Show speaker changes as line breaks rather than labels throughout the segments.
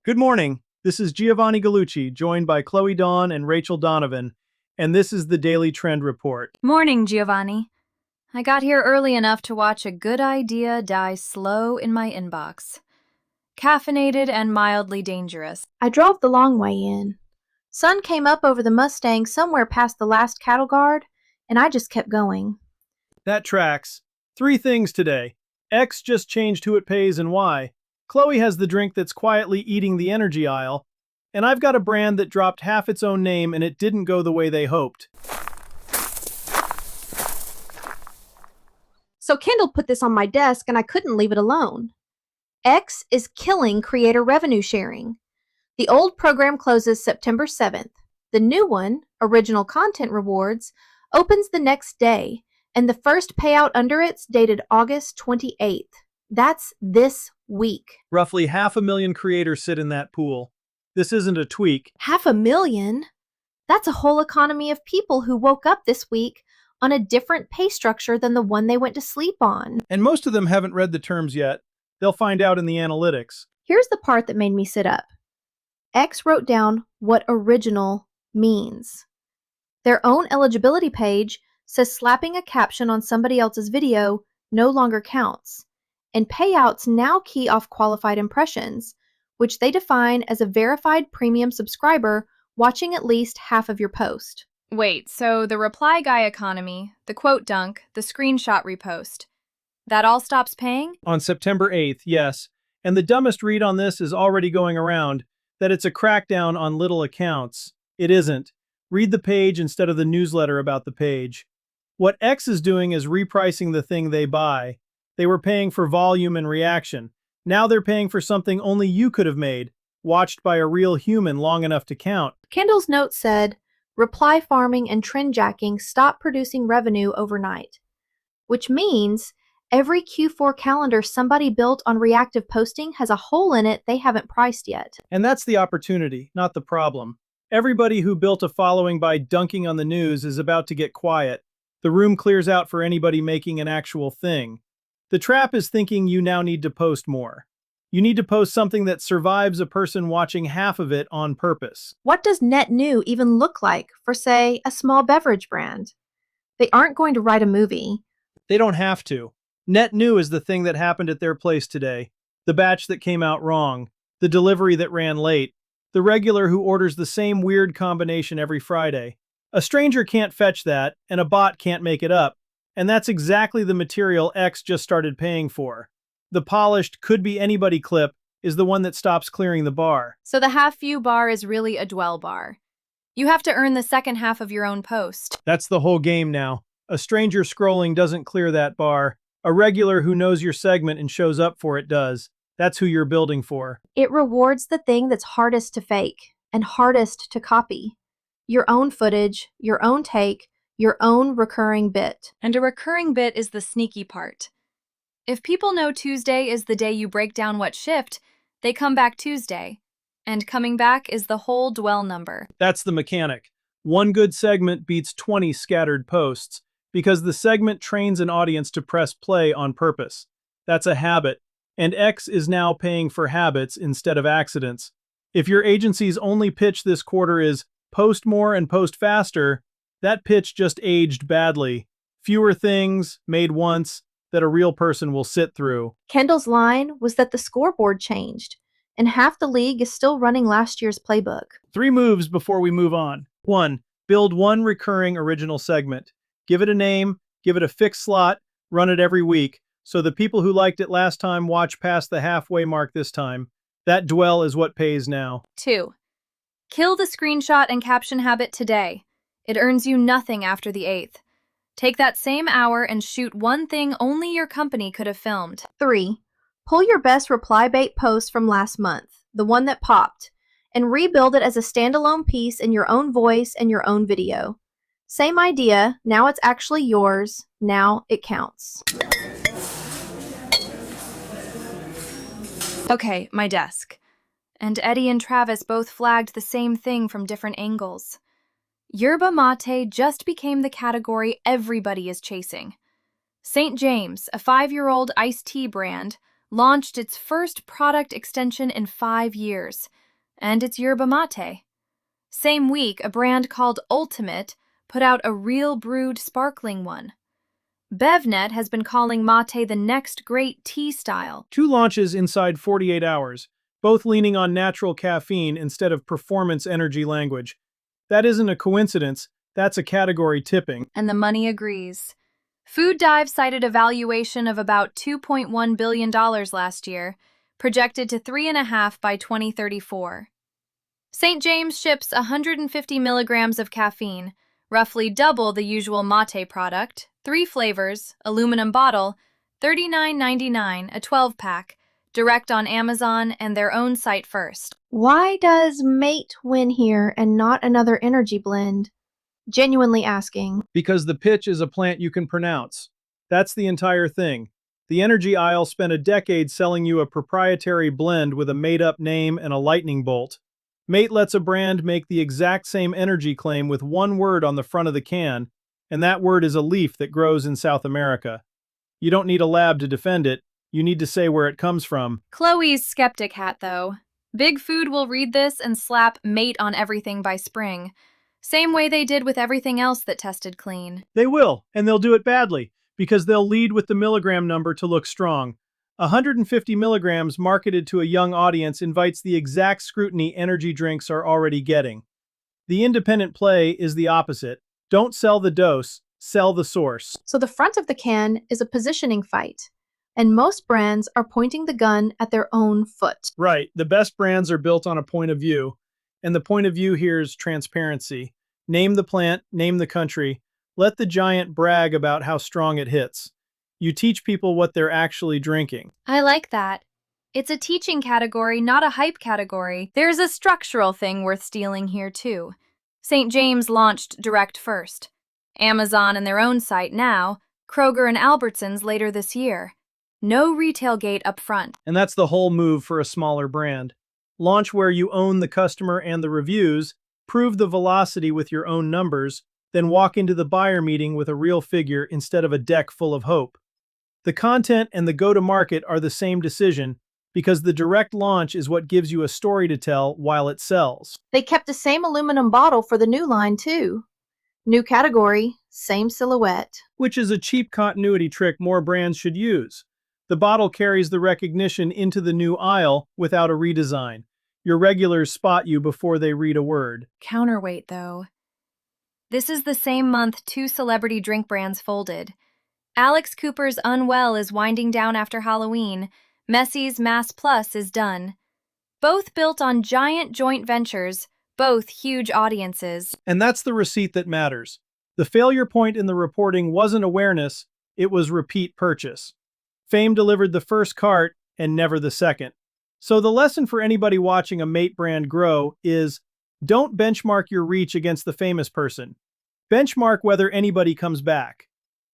Good morning. This is Giovanni Gallucci, joined by Chloe Dawn and Rachel Donovan, and this is the Daily Trend Report.
Morning, Giovanni. I got here early enough to watch a good idea die slow in my inbox. Caffeinated and mildly dangerous.
I drove the long way in. Sun came up over the Mustang somewhere past the last cattle guard, and I just kept going.
That tracks. 3 things today. X just changed who it pays and why. Chloe has the drink that's quietly eating the energy aisle, and I've got a brand that dropped half its own name and it didn't go the way they hoped.
So Kendall put this on my desk and I couldn't leave it alone. X is killing creator revenue sharing. The old program closes September 7th. The new one, Original Content Rewards, opens the next day, and the first payout under it's dated August 28th. That's this week.
Roughly 500,000 creators sit in that pool. This isn't a tweak.
500,000? That's a whole economy of people who woke up this week on a different pay structure than the one they went to sleep on.
And most of them haven't read the terms yet. They'll find out in the analytics.
Here's the part that made me sit up. X wrote down what original means. Their own eligibility page says slapping a caption on somebody else's video no longer counts, and payouts now key off qualified impressions, which they define as a verified premium subscriber watching at least half of your post.
Wait, so the reply guy economy, the quote dunk, the screenshot repost, that all stops paying?
On September 8th, yes. And the dumbest read on this is already going around, that it's a crackdown on little accounts. It isn't. Read the page instead of the newsletter about the page. What X is doing is repricing the thing they buy. They were paying for volume and reaction. Now they're paying for something only you could have made, watched by a real human long enough to count.
Kendall's note said, reply farming and trend jacking stop producing revenue overnight, which means every Q4 calendar somebody built on reactive posting has a hole in it they haven't priced yet.
And that's the opportunity, not the problem. Everybody who built a following by dunking on the news is about to get quiet. The room clears out for anybody making an actual thing. The trap is thinking you now need to post more. You need to post something that survives a person watching half of it on purpose.
What does net new even look like for, say, a small beverage brand? They aren't going to write a movie.
They don't have to. Net new is the thing that happened at their place today. The batch that came out wrong. The delivery that ran late. The regular who orders the same weird combination every Friday. A stranger can't fetch that, and a bot can't make it up. And that's exactly the material X just started paying for. The polished could-be-anybody clip is the one that stops clearing the bar.
So the half-view bar is really a dwell bar. You have to earn the second half of your own post.
That's the whole game now. A stranger scrolling doesn't clear that bar. A regular who knows your segment and shows up for it does. That's who you're building for.
It rewards the thing that's hardest to fake and hardest to copy. Your own footage, your own take, your own recurring bit.
And a recurring bit is the sneaky part. If people know Tuesday is the day you break down what shift, they come back Tuesday. And coming back is the whole dwell number.
That's the mechanic. One good segment beats 20 scattered posts, because the segment trains an audience to press play on purpose. That's a habit, and X is now paying for habits instead of accidents. If your agency's only pitch this quarter is post more and post faster, that pitch just aged badly. Fewer things, made once, that a real person will sit through.
Kendall's line was that the scoreboard changed, and half the league is still running last year's playbook.
3 moves before we move on. 1. Build one recurring original segment. Give it a name, give it a fixed slot, run it every week, so the people who liked it last time watch past the halfway mark this time. That dwell is what pays now.
2. Kill the screenshot and caption habit today. It earns you nothing after the 8th. Take that same hour and shoot one thing only your company could have filmed.
3. Pull your best reply bait post from last month, the one that popped, and rebuild it as a standalone piece in your own voice and your own video. Same idea, now it's actually yours, now it counts.
Okay, my desk. And Eddie and Travis both flagged the same thing from different angles. Yerba mate just became the category everybody is chasing. St. James, a 5-year-old iced tea brand, launched its first product extension in 5 years, and it's Yerba Mate. Same week, a brand called Ultimate put out a real brewed sparkling one. BevNet has been calling mate the next great tea style.
2 launches inside 48 hours, both leaning on natural caffeine instead of performance energy language. That isn't a coincidence, that's a category tipping.
And the money agrees. Food Dive cited a valuation of about $2.1 billion last year, projected to $3.5 by 2034. St. James ships 150 milligrams of caffeine, roughly double the usual mate product, 3 flavors, aluminum bottle, $39.99, a 12-pack, direct on Amazon and their own site first.
Why does Mate win here and not another energy blend? Genuinely asking.
Because the pitch is a plant you can pronounce. That's the entire thing. The energy aisle spent a decade selling you a proprietary blend with a made-up name and a lightning bolt. Mate lets a brand make the exact same energy claim with one word on the front of the can, and that word is a leaf that grows in South America. You don't need a lab to defend it, you need to say where it comes from.
Chloe's skeptic hat, though. Big Food will read this and slap Mate on everything by spring. Same way they did with everything else that tested clean.
They will, and they'll do it badly, because they'll lead with the milligram number to look strong. 150 milligrams marketed to a young audience invites the exact scrutiny energy drinks are already getting. The independent play is the opposite. Don't sell the dose, sell the source.
So the front of the can is a positioning fight, and most brands are pointing the gun at their own foot.
Right, the best brands are built on a point of view, and the point of view here is transparency. Name the plant, name the country, let the giant brag about how strong it hits. You teach people what they're actually drinking.
I like that. It's a teaching category, not a hype category. There's a structural thing worth stealing here, too. St. James launched direct first. Amazon and their own site now, Kroger and Albertsons later this year. No retail gate up front.
And that's the whole move for a smaller brand. Launch where you own the customer and the reviews, prove the velocity with your own numbers, then walk into the buyer meeting with a real figure instead of a deck full of hope. The content and the go-to-market are the same decision, because the direct launch is what gives you a story to tell while it sells.
They kept the same aluminum bottle for the new line, too. New category, same silhouette.
Which is a cheap continuity trick more brands should use. The bottle carries the recognition into the new aisle without a redesign. Your regulars spot you before they read a word.
Counterweight, though. This is the same month 2 celebrity drink brands folded. Alex Cooper's Unwell is winding down after Halloween. Messi's Mass Plus is done. Both built on giant joint ventures, both huge audiences.
And that's the receipt that matters. The failure point in the reporting wasn't awareness, it was repeat purchase. Fame delivered the first cart and never the second. So the lesson for anybody watching a Mate brand grow is, don't benchmark your reach against the famous person. Benchmark whether anybody comes back.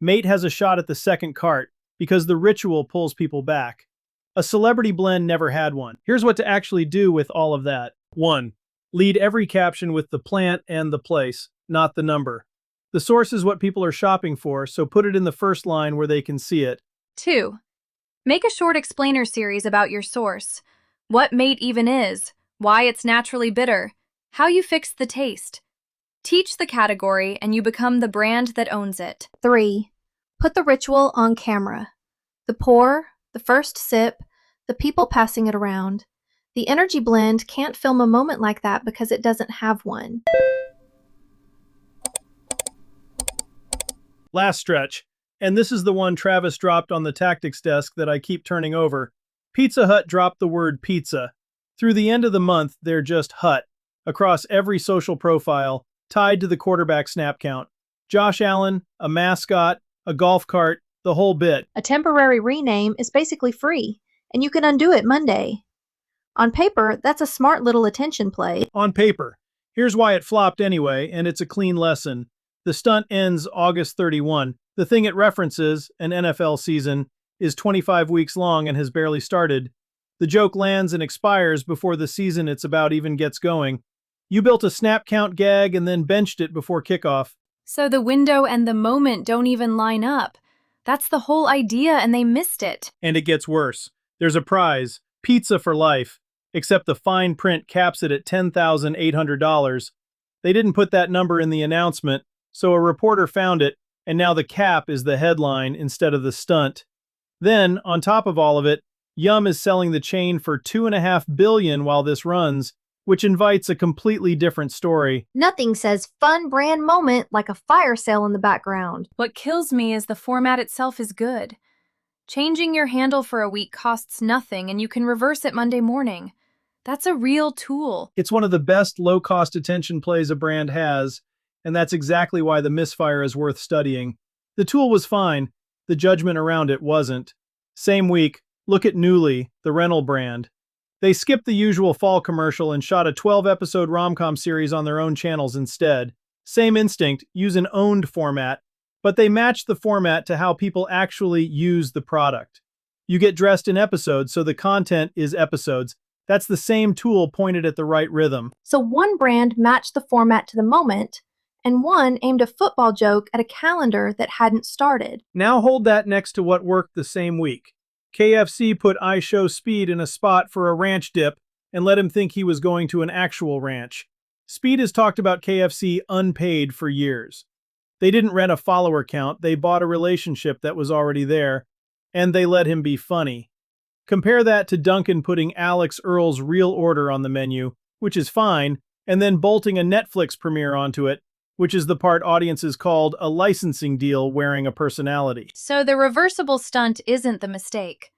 Mate has a shot at the second cart because the ritual pulls people back. A celebrity blend never had one. Here's what to actually do with all of that. 1. Lead every caption with the plant and the place, not the number. The source is what people are shopping for, so put it in the first line where they can see it.
2. Make a short explainer series about your source. What Mate even is, why it's naturally bitter, how you fix the taste. Teach the category and you become the brand that owns it.
3. Put the ritual on camera. The pour, the first sip, the people passing it around. The energy blend can't film a moment like that because it doesn't have one.
Last stretch, and this is the one Travis dropped on the tactics desk that I keep turning over. Pizza Hut dropped the word pizza. Through the end of the month, they're just Hut, across every social profile, tied to the quarterback snap count. Josh Allen, a mascot, a golf cart, the whole bit.
A temporary rename is basically free, and you can undo it Monday. On paper, that's a smart little attention play.
On paper. Here's why it flopped anyway, and it's a clean lesson. The stunt ends August 31. The thing it references, an NFL season, is 25 weeks long and has barely started. The joke lands and expires before the season it's about even gets going. You built a snap count gag and then benched it before kickoff.
So the window and the moment don't even line up. That's the whole idea and they missed it.
And it gets worse. There's a prize, pizza for life, except the fine print caps it at $10,800. They didn't put that number in the announcement, so a reporter found it, and now the cap is the headline instead of the stunt. Then, on top of all of it, Yum is selling the chain for $2.5 billion while this runs, which invites a completely different story.
Nothing says fun brand moment like a fire sale in the background.
What kills me is the format itself is good. Changing your handle for a week costs nothing and you can reverse it Monday morning. That's a real tool.
It's one of the best low-cost attention plays a brand has, and that's exactly why the misfire is worth studying. The tool was fine, the judgment around it wasn't. Same week, look at Newly, the rental brand. They skipped the usual fall commercial and shot a 12-episode rom-com series on their own channels instead. Same instinct, use an owned format, but they matched the format to how people actually use the product. You get dressed in episodes, so the content is episodes. That's the same tool pointed at the right rhythm.
So one brand matched the format to the moment, and one aimed a football joke at a calendar that hadn't started.
Now hold that next to what worked the same week. KFC put I Show Speed in a spot for a ranch dip and let him think he was going to an actual ranch. Speed has talked about KFC unpaid for years. They didn't rent a follower count, they bought a relationship that was already there, and they let him be funny. Compare that to Duncan putting Alex Earl's Real Order on the menu, which is fine, and then bolting a Netflix premiere onto it, which is the part audiences called a licensing deal wearing a personality.
So the reversible stunt isn't the mistake.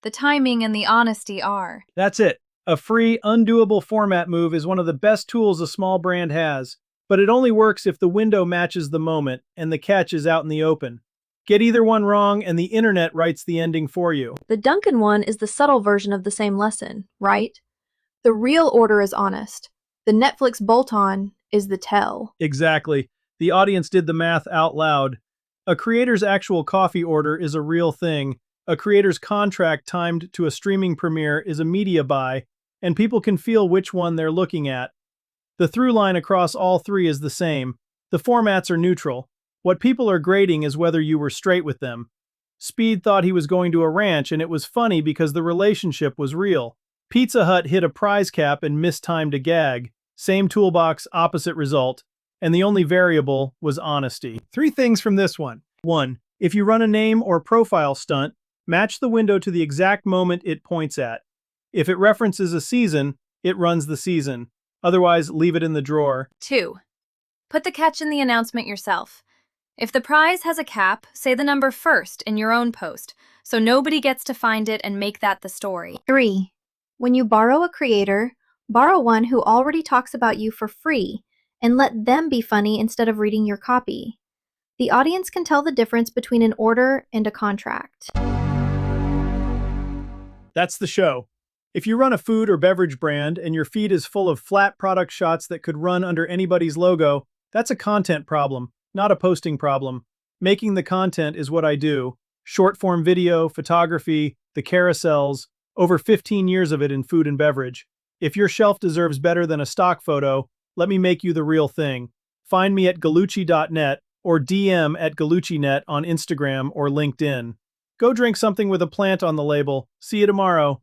The timing and the honesty are.
That's it. A free, undoable format move is one of the best tools a small brand has, but it only works if the window matches the moment and the catch is out in the open. Get either one wrong and the internet writes the ending for you.
The Duncan one is the subtle version of the same lesson, right? The Real Order is honest. The Netflix bolt-on is the tell.
Exactly. The audience did the math out loud. A creator's actual coffee order is a real thing. A creator's contract timed to a streaming premiere is a media buy, and people can feel which one they're looking at. The through line across all three is the same. The formats are neutral. What people are grading is whether you were straight with them. Speed thought he was going to a ranch, and it was funny because the relationship was real. Pizza Hut hit a prize cap and mistimed a gag. Same toolbox, opposite result. And the only variable was honesty. 3 things from this one. 1. If you run a name or profile stunt, match the window to the exact moment it points at. If it references a season, it runs the season. Otherwise, leave it in the drawer.
2. Put the catch in the announcement yourself. If the prize has a cap, say the number first in your own post, so nobody gets to find it and make that the story.
3. When you borrow a creator, borrow one who already talks about you for free and let them be funny instead of reading your copy. The audience can tell the difference between an order and a contract.
That's the show. If you run a food or beverage brand and your feed is full of flat product shots that could run under anybody's logo, that's a content problem, not a posting problem. Making the content is what I do. Short-form video, photography, the carousels, over 15 years of it in food and beverage. If your shelf deserves better than a stock photo, let me make you the real thing. Find me at gallucci.net or DM at galluccinet on Instagram or LinkedIn. Go drink something with a plant on the label. See you tomorrow.